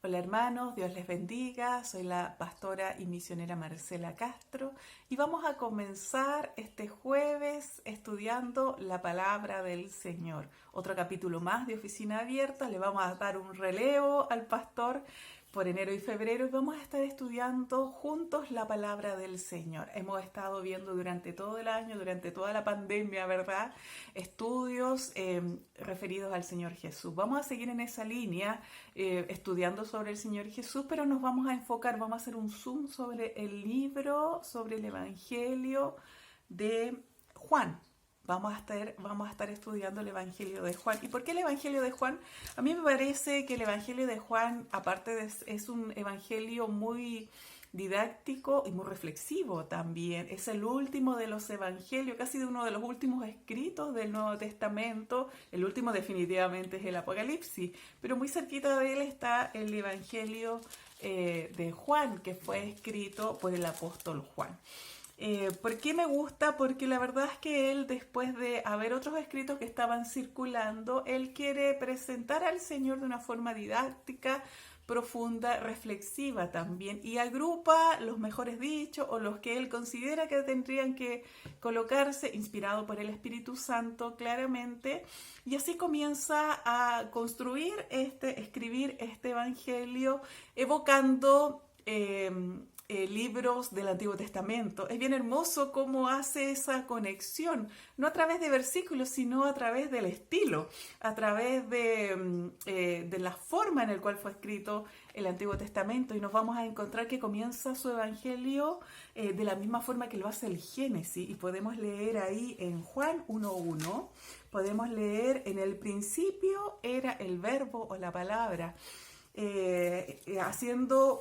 Hola hermanos, Dios les bendiga. Soy la pastora y misionera Marcela Castro y vamos a comenzar este jueves estudiando la palabra del Señor. Otro capítulo más de Oficina Abierta. Le vamos a dar un relevo al pastor por enero y febrero y vamos a estar estudiando juntos la palabra del Señor. Hemos estado viendo durante todo el año, durante toda la pandemia, ¿verdad? Estudios referidos al Señor Jesús. Vamos a seguir en esa línea estudiando sobre el Señor Jesús, pero nos vamos a enfocar, vamos a hacer un zoom sobre el libro, sobre el Evangelio de Juan. Vamos a estar estudiando el Evangelio de Juan. ¿Y por qué el Evangelio de Juan? A mí me parece que el Evangelio de Juan, aparte de es un evangelio muy didáctico y muy reflexivo también. Es el último de los evangelios, casi de uno de los últimos escritos del Nuevo Testamento. El último definitivamente es el Apocalipsis, pero muy cerquita de él está el Evangelio de Juan, que fue escrito por el apóstol Juan. ¿Por qué me gusta? Porque la verdad es que él, después de haber otros escritos que estaban circulando, él quiere presentar al Señor de una forma didáctica, profunda, reflexiva también, y agrupa los mejores dichos o los que él considera que tendrían que colocarse, inspirado por el Espíritu Santo claramente, y así comienza a construir escribir este evangelio evocando libros del Antiguo Testamento. Es bien hermoso cómo hace esa conexión, no a través de versículos, sino a través del estilo, a través de la forma en la cual fue escrito el Antiguo Testamento, y nos vamos a encontrar que comienza su evangelio de la misma forma que lo hace el Génesis, y podemos leer ahí en Juan 1:1, podemos leer: en el principio era el verbo o la palabra, haciendo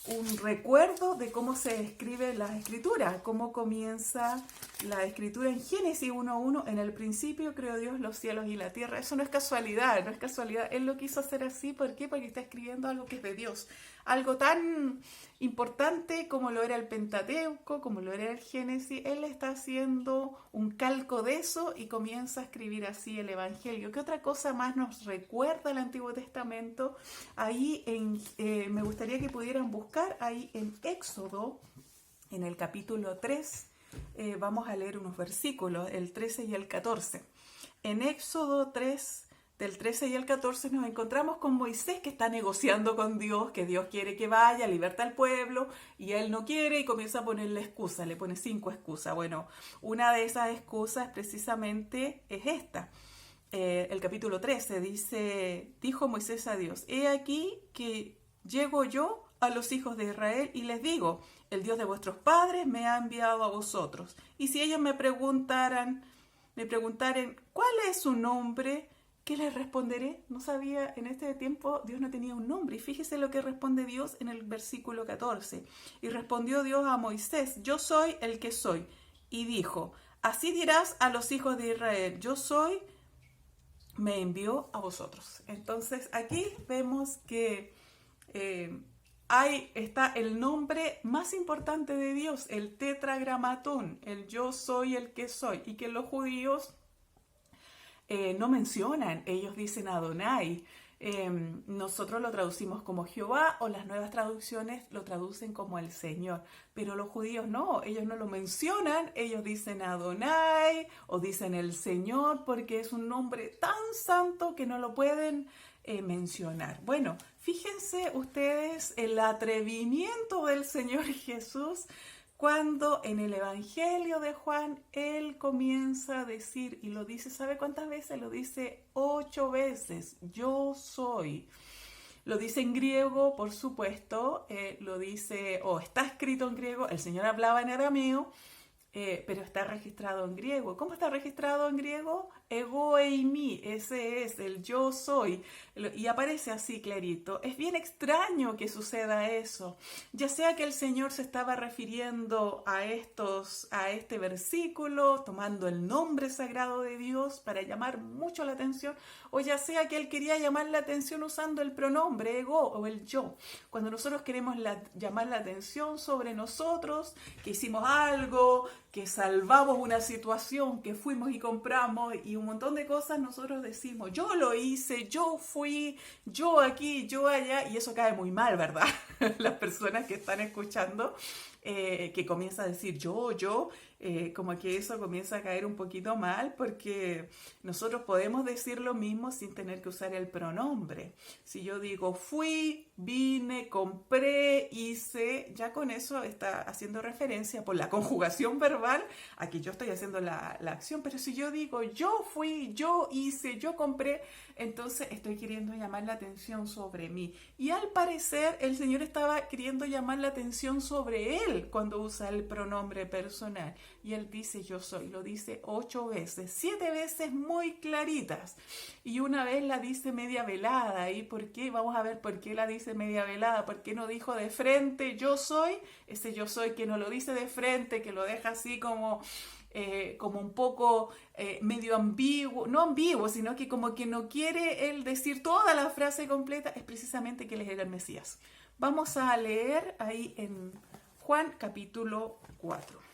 un recuerdo de cómo se escribe la escritura, cómo comienza la escritura en Génesis 1:1. En el principio creó Dios los cielos y la tierra. Eso no es casualidad, no es casualidad. Él lo quiso hacer así. ¿Por qué? Porque está escribiendo algo que es de Dios. Algo tan importante como lo era el Pentateuco, como lo era el Génesis. Él está haciendo un calco de eso y comienza a escribir así el Evangelio. ¿Qué otra cosa más nos recuerda el Antiguo Testamento? Ahí me gustaría que pudieran buscar ahí en Éxodo, en el capítulo 3, vamos a leer unos versículos, el 13 y el 14. En Éxodo 3, del 13 y el 14, nos encontramos con Moisés, que está negociando con Dios, que Dios quiere que vaya, liberta al pueblo, y él no quiere y comienza a ponerle excusas, le pone 5 excusas. Bueno, una de esas excusas precisamente es esta. El capítulo 13 dice: dijo Moisés a Dios: he aquí que llego yo a los hijos de Israel y les digo: el Dios de vuestros padres me ha enviado a vosotros. Y si ellos me preguntaren, ¿cuál es su nombre?, ¿qué les responderé? No sabía, en este tiempo Dios no tenía un nombre. Y fíjese lo que responde Dios en el versículo 14. Y respondió Dios a Moisés: yo soy el que soy. Y dijo: así dirás a los hijos de Israel: yo soy, me envió a vosotros. Entonces aquí vemos que ahí está el nombre más importante de Dios, el tetragramatón, el yo soy el que soy, y que los judíos no mencionan. Ellos dicen Adonai. Nosotros lo traducimos como Jehová, o las nuevas traducciones lo traducen como el Señor, pero los judíos no, ellos no lo mencionan. Ellos dicen Adonai o dicen el Señor, porque es un nombre tan santo que no lo pueden mencionar. Bueno, fíjense ustedes el atrevimiento del Señor Jesús cuando en el Evangelio de Juan él comienza a decir, y lo dice, ¿sabe cuántas veces? Lo dice 8 veces: yo soy. Lo dice en griego, por supuesto, lo dice, o está escrito en griego. El Señor hablaba en arameo, pero está registrado en griego. ¿Cómo está registrado en griego? Ego eimi, ese es el yo soy, y aparece así clarito. Es bien extraño que suceda eso, ya sea que el Señor se estaba refiriendo a este versículo, tomando el nombre sagrado de Dios para llamar mucho la atención, o ya sea que Él quería llamar la atención usando el pronombre ego o el yo. Cuando nosotros queremos llamar la atención sobre nosotros, que hicimos algo, que salvamos una situación, que fuimos y compramos y un montón de cosas, nosotros decimos, yo lo hice, yo fui, yo aquí, yo allá, y eso cae muy mal, ¿verdad? Las personas que están escuchando, que comienza a decir yo, como que eso comienza a caer un poquito mal porque nosotros podemos decir lo mismo sin tener que usar el pronombre. Si yo digo fui, vine, compré, hice, ya con eso está haciendo referencia por la conjugación verbal a que yo estoy haciendo la acción. Pero si yo digo yo fui, yo hice, yo compré, entonces estoy queriendo llamar la atención sobre mí. Y al parecer el Señor estaba queriendo llamar la atención sobre Él cuando usa el pronombre personal. Y Él dice yo soy, lo dice 8 veces, 7 veces muy claritas. Y una vez la dice media velada. ¿Y por qué? Vamos a ver por qué la dice media velada. ¿Por qué no dijo de frente yo soy? Ese yo soy que no lo dice de frente, que lo deja así como un poco medio ambiguo, no ambiguo, sino que como que no quiere él decir toda la frase completa, es precisamente que él era el Mesías. Vamos a leer ahí en Juan capítulo 4.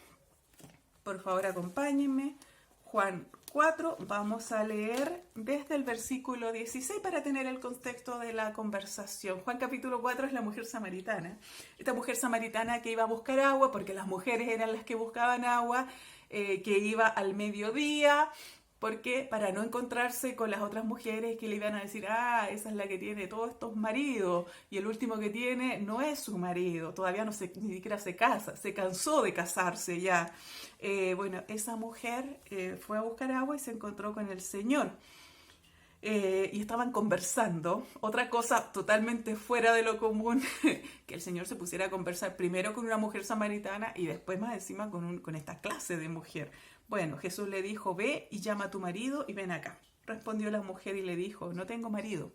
Por favor, acompáñenme. Juan 4, vamos a leer desde el versículo 16 para tener el contexto de la conversación. Juan capítulo 4 es la mujer samaritana. Esta mujer samaritana que iba a buscar agua, porque las mujeres eran las que buscaban agua, que iba al mediodía, porque para no encontrarse con las otras mujeres que le iban a decir, esa es la que tiene todos estos maridos, y el último que tiene no es su marido, todavía ni siquiera se casa, se cansó de casarse ya. Bueno, esa mujer fue a buscar agua y se encontró con el Señor. Y estaban conversando. Otra cosa totalmente fuera de lo común, que el Señor se pusiera a conversar primero con una mujer samaritana y después más encima con esta clase de mujer. Bueno, Jesús le dijo, ve y llama a tu marido y ven acá. Respondió la mujer y le dijo, no tengo marido.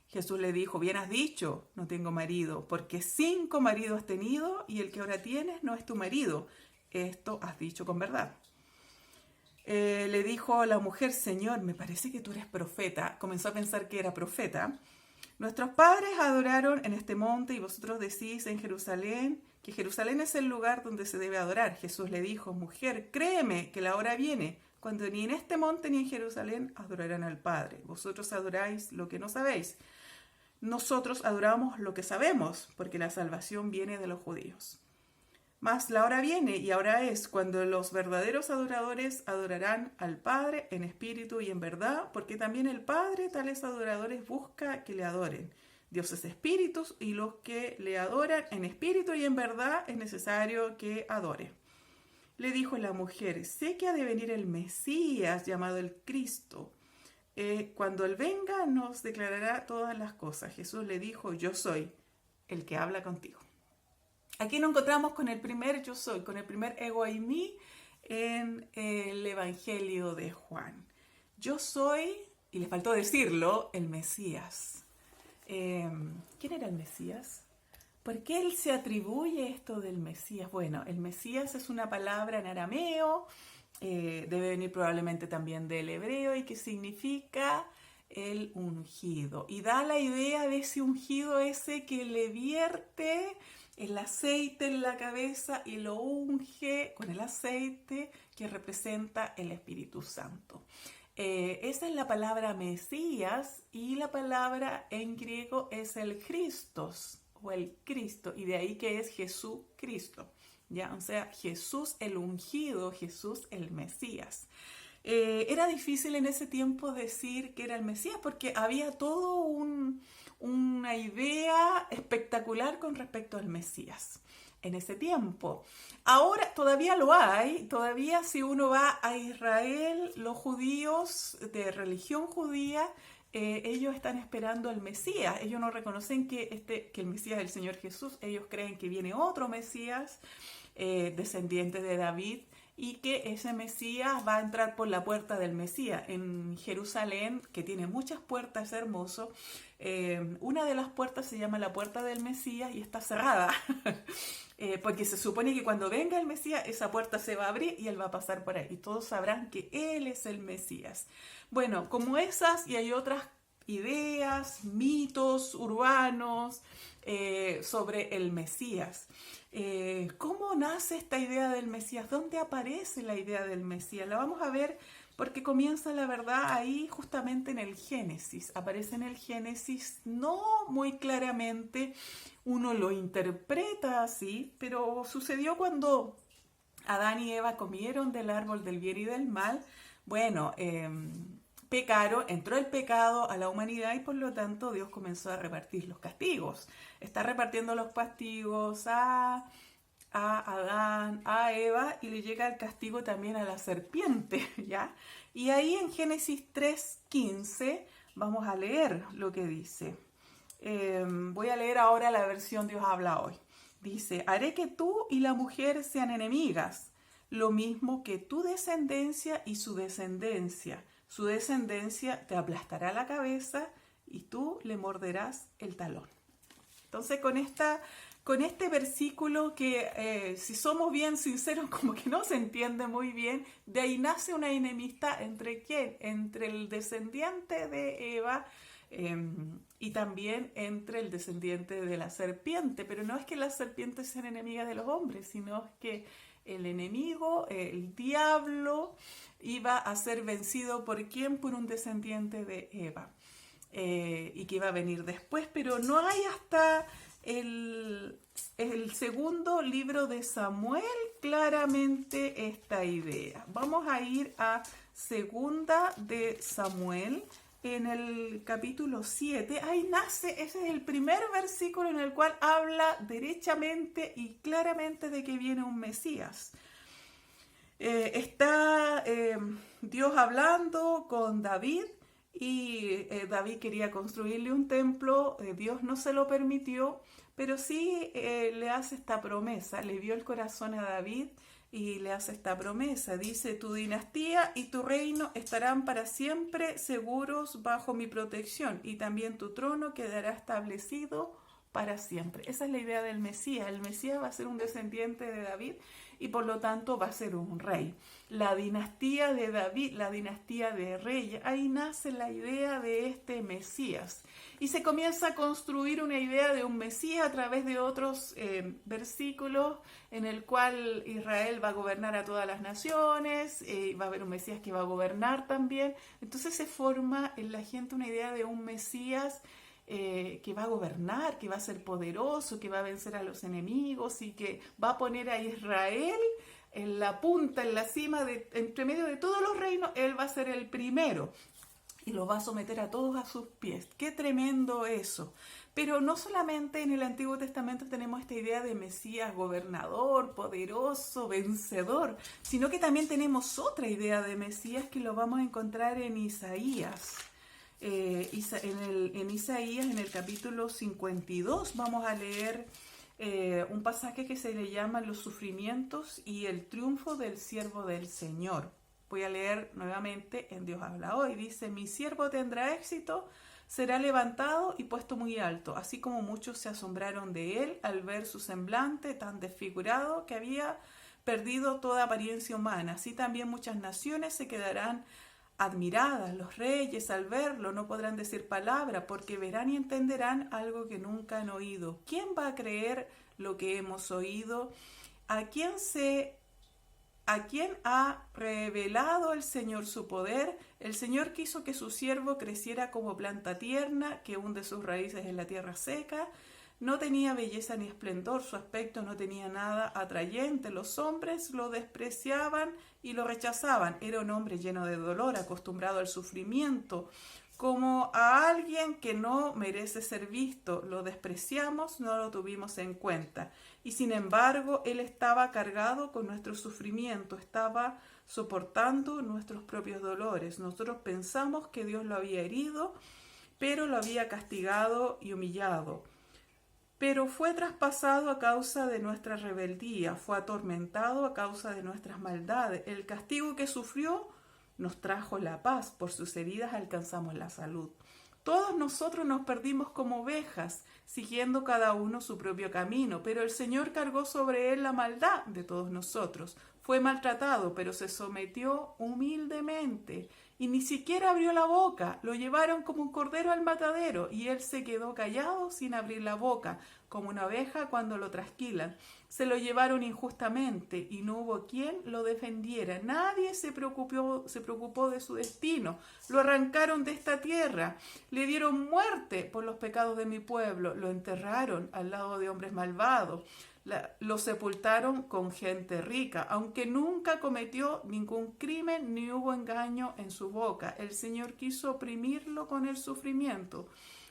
Jesús le dijo, bien has dicho, no tengo marido, porque 5 maridos has tenido y el que ahora tienes no es tu marido. Esto has dicho con verdad. Le dijo la mujer, Señor, me parece que tú eres profeta. Comenzó a pensar que era profeta. Nuestros padres adoraron en este monte y vosotros decís en Jerusalén que Jerusalén es el lugar donde se debe adorar. Jesús le dijo, mujer, créeme que la hora viene cuando ni en este monte ni en Jerusalén adorarán al Padre. Vosotros adoráis lo que no sabéis. Nosotros adoramos lo que sabemos, porque la salvación viene de los judíos. Mas la hora viene y ahora es cuando los verdaderos adoradores adorarán al Padre en espíritu y en verdad, porque también el Padre tales adoradores busca que le adoren. Dios es espíritu y los que le adoran en espíritu y en verdad es necesario que adore. Le dijo la mujer, sé que ha de venir el Mesías llamado el Cristo. Cuando Él venga nos declarará todas las cosas. Jesús le dijo, yo soy el que habla contigo. Aquí nos encontramos con el primer yo soy, con el primer ego y mí en el Evangelio de Juan. Yo soy, y le faltó decirlo, el Mesías. ¿Quién era el Mesías? ¿Por qué él se atribuye esto del Mesías? Bueno, el Mesías es una palabra en arameo, debe venir probablemente también del hebreo y que significa el ungido. Y da la idea de ese ungido ese que le vierte el aceite en la cabeza y lo unge con el aceite que representa el Espíritu Santo. Esa es la palabra Mesías y la palabra en griego es el Christos o el Cristo y de ahí que es Jesucristo, ¿ya? O sea, Jesús el ungido, Jesús el Mesías. Era difícil en ese tiempo decir que era el Mesías porque había todo una idea espectacular con respecto al Mesías en ese tiempo. Ahora todavía lo hay, todavía si uno va a Israel, los judíos de religión judía, ellos están esperando al Mesías. Ellos no reconocen que el Mesías es el Señor Jesús. Ellos creen que viene otro Mesías, descendiente de David, y que ese Mesías va a entrar por la puerta del Mesías en Jerusalén, que tiene muchas puertas, es hermoso. Una de las puertas se llama la puerta del Mesías y está cerrada, porque se supone que cuando venga el Mesías esa puerta se va a abrir y él va a pasar por ahí y todos sabrán que él es el Mesías. Bueno, como esas y hay otras ideas, mitos urbanos sobre el Mesías. ¿Cómo nace esta idea del Mesías? ¿Dónde aparece la idea del Mesías? La vamos a ver porque comienza la verdad ahí justamente en el Génesis. Aparece en el Génesis no muy claramente, uno lo interpreta así, pero sucedió cuando Adán y Eva comieron del árbol del bien y del mal. Bueno, pecaron, entró el pecado a la humanidad y por lo tanto Dios comenzó a repartir los castigos. Está repartiendo los castigos a Adán, a Eva, y le llega el castigo también a la serpiente, ¿ya? Y ahí en Génesis 3:15 vamos a leer lo que dice. Voy a leer ahora la versión Dios habla hoy. Dice, haré que tú y la mujer sean enemigas, lo mismo que tu descendencia y su descendencia. Su descendencia te aplastará la cabeza y tú le morderás el talón. Entonces con este versículo que si somos bien sinceros como que no se entiende muy bien, de ahí nace una enemistad entre ¿quién? Entre el descendiente de Eva y también entre el descendiente de la serpiente. Pero no es que las serpientes sean enemigas de los hombres, sino que el enemigo, el diablo, iba a ser vencido ¿por quién? Por un descendiente de Eva. Y que iba a venir después, pero no hay hasta el segundo libro de Samuel claramente esta idea. Vamos a ir a segunda de Samuel en el capítulo 7. Ahí nace, ese es el primer versículo en el cual habla derechamente y claramente de que viene un Mesías. Está Dios hablando con David. Y David quería construirle un templo, Dios no se lo permitió, pero sí le hace esta promesa, le vio el corazón a David y le hace esta promesa. Dice, tu dinastía y tu reino estarán para siempre seguros bajo mi protección y también tu trono quedará establecido para siempre. Esa es la idea del Mesías. El Mesías va a ser un descendiente de David y por lo tanto va a ser un rey. La dinastía de David, la dinastía de reyes, ahí nace la idea de este Mesías. Y se comienza a construir una idea de un Mesías a través de otros versículos en el cual Israel va a gobernar a todas las naciones, va a haber un Mesías que va a gobernar también. Entonces se forma en la gente una idea de un Mesías que va a gobernar, que va a ser poderoso, que va a vencer a los enemigos y que va a poner a Israel en la punta, en la cima, entre medio de todos los reinos. Él va a ser el primero y lo va a someter a todos a sus pies. ¡Qué tremendo eso! Pero no solamente en el Antiguo Testamento tenemos esta idea de Mesías gobernador, poderoso, vencedor, sino que también tenemos otra idea de Mesías que lo vamos a encontrar en Isaías. En Isaías, en el capítulo 52, vamos a leer un pasaje que se le llama los sufrimientos y el triunfo del siervo del Señor. Voy a leer nuevamente en Dios habla hoy. Dice, mi siervo tendrá éxito, será levantado y puesto muy alto, así como muchos se asombraron de él al ver su semblante tan desfigurado que había perdido toda apariencia humana. Así también muchas naciones se quedarán admiradas, los reyes al verlo no podrán decir palabra, porque verán y entenderán algo que nunca han oído. ¿Quién va a creer lo que hemos oído? ¿A quién ha revelado el Señor su poder? El Señor quiso que su siervo creciera como planta tierna, que hunde sus raíces en la tierra seca. No tenía belleza ni esplendor, su aspecto no tenía nada atrayente. Los hombres lo despreciaban y lo rechazaban. Era un hombre lleno de dolor, acostumbrado al sufrimiento, como a alguien que no merece ser visto. Lo despreciamos, no lo tuvimos en cuenta. Y sin embargo, él estaba cargado con nuestro sufrimiento, estaba soportando nuestros propios dolores. Nosotros pensamos que Dios lo había herido, pero lo había castigado y humillado. Pero fue traspasado a causa de nuestra rebeldía, fue atormentado a causa de nuestras maldades. El castigo que sufrió nos trajo la paz, por sus heridas alcanzamos la salud. Todos nosotros nos perdimos como ovejas, siguiendo cada uno su propio camino, pero el Señor cargó sobre él la maldad de todos nosotros. fue maltratado, pero se sometió humildemente y ni siquiera abrió la boca. Lo llevaron como un cordero al matadero y él se quedó callado sin abrir la boca, como una oveja cuando lo trasquilan. Se lo llevaron injustamente y no hubo quien lo defendiera. Nadie se preocupó de su destino. Lo arrancaron de esta tierra. Le dieron muerte por los pecados de mi pueblo. Lo enterraron al lado de hombres malvados. Lo sepultaron con gente rica, aunque nunca cometió ningún crimen ni hubo engaño en su boca. El Señor quiso oprimirlo con el sufrimiento.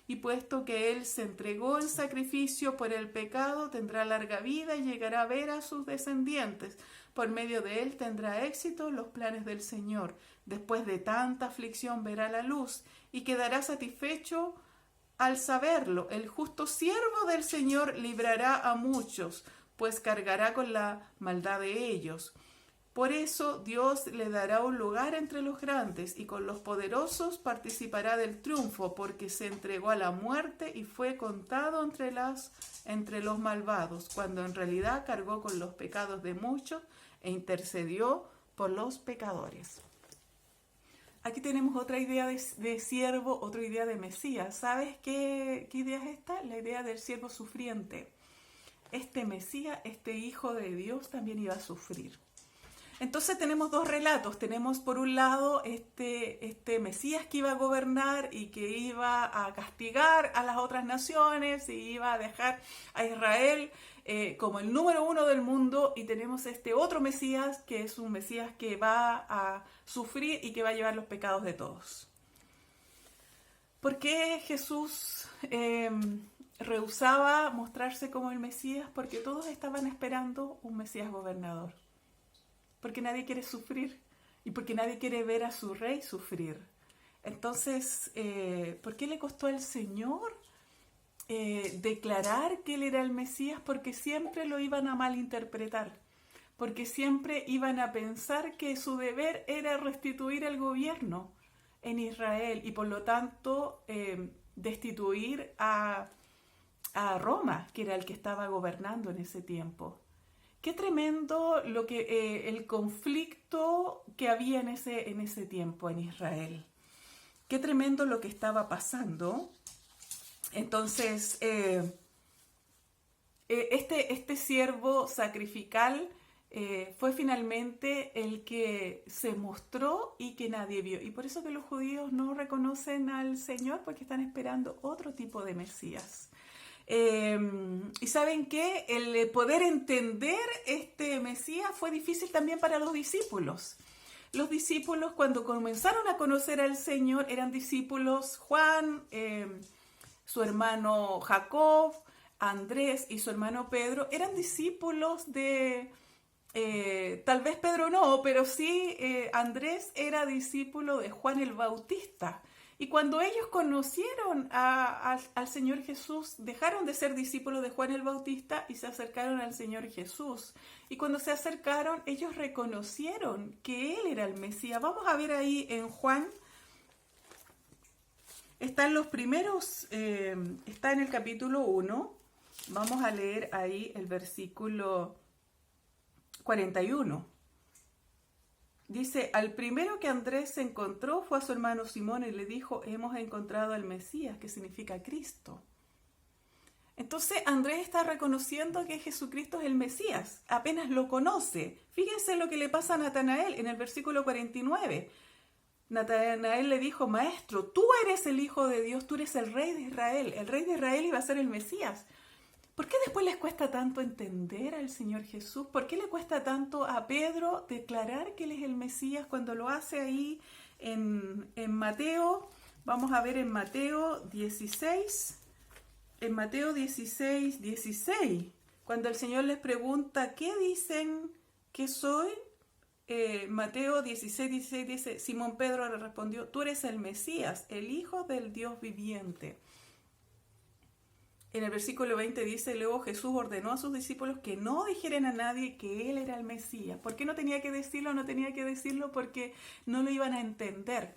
Y puesto que él se entregó en sacrificio por el pecado, tendrá larga vida y llegará a ver a sus descendientes. Por medio de él tendrá éxito los planes del Señor. Después de tanta aflicción verá la luz y quedará satisfecho al saberlo. El justo siervo del Señor librará a muchos, pues cargará con la maldad de ellos. Por eso Dios le dará un lugar entre los grandes y con los poderosos participará del triunfo, porque se entregó a la muerte y fue contado entre los malvados, cuando en realidad cargó con los pecados de muchos e intercedió por los pecadores. Aquí tenemos otra idea de siervo, otra idea de Mesías. ¿Sabes qué idea es esta? La idea del siervo sufriente. Este Mesías, este Hijo de Dios, también iba a sufrir. Entonces tenemos dos relatos. Tenemos por un lado este Mesías que iba a gobernar y que iba a castigar a las otras naciones y iba a dejar a Israel como el número uno del mundo, y tenemos este otro Mesías que es un Mesías que va a sufrir y que va a llevar los pecados de todos. ¿Por qué Jesús rehusaba mostrarse como el Mesías? Porque todos estaban esperando un Mesías gobernador. Porque nadie quiere sufrir y porque nadie quiere ver a su rey sufrir. Entonces, ¿por qué le costó al Señor declarar que él era el Mesías? Porque siempre lo iban a malinterpretar, porque siempre iban a pensar que su deber era restituir el gobierno en Israel y por lo tanto destituir a Roma, que era el que estaba gobernando en ese tiempo. Qué tremendo el conflicto que había en ese tiempo en Israel. Qué tremendo lo que estaba pasando. Entonces, este siervo sacrificial fue finalmente el que se mostró y que nadie vio. Y por eso que los judíos no reconocen al Señor, porque están esperando otro tipo de Mesías. Y ¿saben qué? El poder entender este Mesías fue difícil también para los discípulos. Los discípulos, cuando comenzaron a conocer al Señor, eran discípulos Juan, su hermano Jacob, Andrés y su hermano Pedro. Eran discípulos de, tal vez Pedro no, pero sí Andrés era discípulo de Juan el Bautista. Y cuando ellos conocieron al Señor Jesús, dejaron de ser discípulos de Juan el Bautista y se acercaron al Señor Jesús. Y cuando se acercaron, ellos reconocieron que Él era el Mesías. Vamos a ver ahí en Juan, están los primeros, está en el capítulo 1. Vamos a leer ahí el versículo 41. Dice, al primero que Andrés se encontró fue a su hermano Simón y le dijo, hemos encontrado al Mesías, que significa Cristo. Entonces Andrés está reconociendo que Jesucristo es el Mesías, apenas lo conoce. Fíjense lo que le pasa a Natanael en el versículo 49. Natanael le dijo, maestro, tú eres el Hijo de Dios, tú eres el Rey de Israel. El Rey de Israel iba a ser el Mesías. ¿Por qué después les cuesta tanto entender al Señor Jesús? ¿Por qué le cuesta tanto a Pedro declarar que Él es el Mesías cuando lo hace ahí en Mateo? Vamos a ver en Mateo 16. En Mateo 16, 16, cuando el Señor les pregunta, ¿qué dicen que soy? Mateo 16, 16 dice, Simón Pedro le respondió, tú eres el Mesías, el Hijo del Dios viviente. En el versículo 20 dice, luego Jesús ordenó a sus discípulos que no dijeran a nadie que Él era el Mesías. ¿Por qué no tenía que decirlo? No tenía que decirlo porque no lo iban a entender.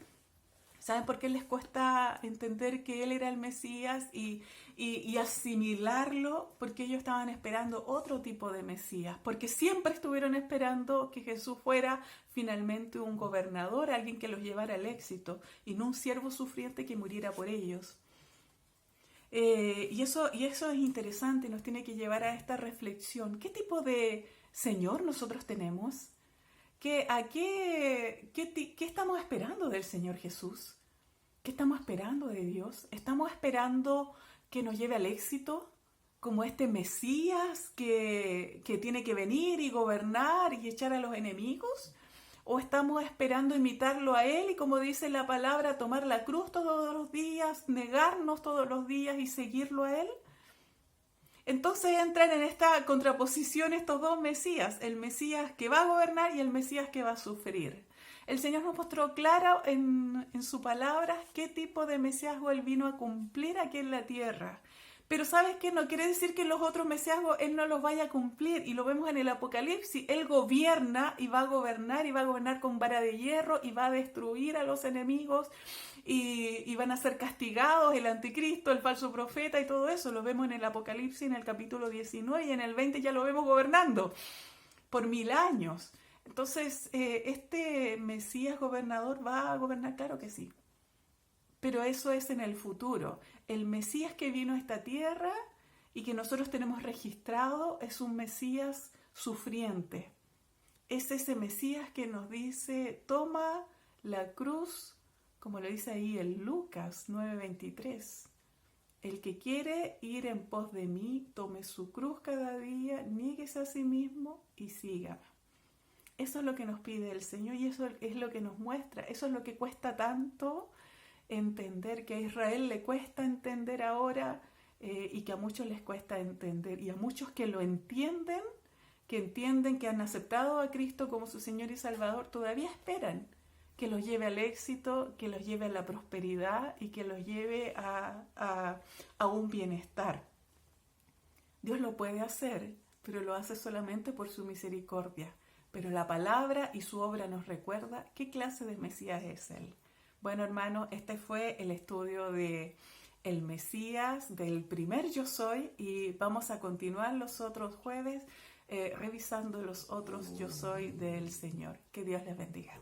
¿Saben por qué les cuesta entender que Él era el Mesías y asimilarlo? Porque ellos estaban esperando otro tipo de Mesías, porque siempre estuvieron esperando que Jesús fuera finalmente un gobernador, alguien que los llevara al éxito, y no un siervo sufriente que muriera por ellos. Y eso es interesante, nos tiene que llevar a esta reflexión. ¿Qué tipo de Señor nosotros tenemos? ¿Qué estamos esperando del Señor Jesús? ¿Qué estamos esperando de Dios? ¿Estamos esperando que nos lleve al éxito? Como este Mesías que tiene que venir y gobernar y echar a los enemigos. ¿O estamos esperando imitarlo a Él y, como dice la palabra, tomar la cruz todos los días, negarnos todos los días y seguirlo a Él? Entonces entran en esta contraposición estos dos Mesías, el Mesías que va a gobernar y el Mesías que va a sufrir. El Señor nos mostró claro en su palabra qué tipo de mesiasgo Él vino a cumplir aquí en la tierra. Pero ¿sabes qué? No quiere decir que los otros mesiasgos Él no los vaya a cumplir. Y lo vemos en el Apocalipsis. Él gobierna y va a gobernar con vara de hierro y va a destruir a los enemigos y van a ser castigados el anticristo, el falso profeta y todo eso. Lo vemos en el Apocalipsis en el capítulo 19 y en el 20 ya lo vemos gobernando por 1000 años. Entonces, ¿este Mesías gobernador va a gobernar? Claro que sí. Pero eso es en el futuro. El Mesías que vino a esta tierra y que nosotros tenemos registrado es un Mesías sufriente. Es ese Mesías que nos dice, toma la cruz, como lo dice ahí en Lucas 9:23. El que quiere ir en pos de mí, tome su cruz cada día, niéguese a sí mismo y sígame. Eso es lo que nos pide el Señor y eso es lo que nos muestra. Eso es lo que cuesta tanto entender, que a Israel le cuesta entender ahora y que a muchos les cuesta entender. Y a muchos que lo entienden, que han aceptado a Cristo como su Señor y Salvador, todavía esperan que los lleve al éxito, que los lleve a la prosperidad y que los lleve a un bienestar. Dios lo puede hacer, pero lo hace solamente por su misericordia. Pero la palabra y su obra nos recuerda qué clase de Mesías es Él. Bueno, hermano, este fue el estudio de el Mesías, del primer Yo Soy, y vamos a continuar los otros jueves revisando los otros Yo Soy del Señor. Que Dios les bendiga.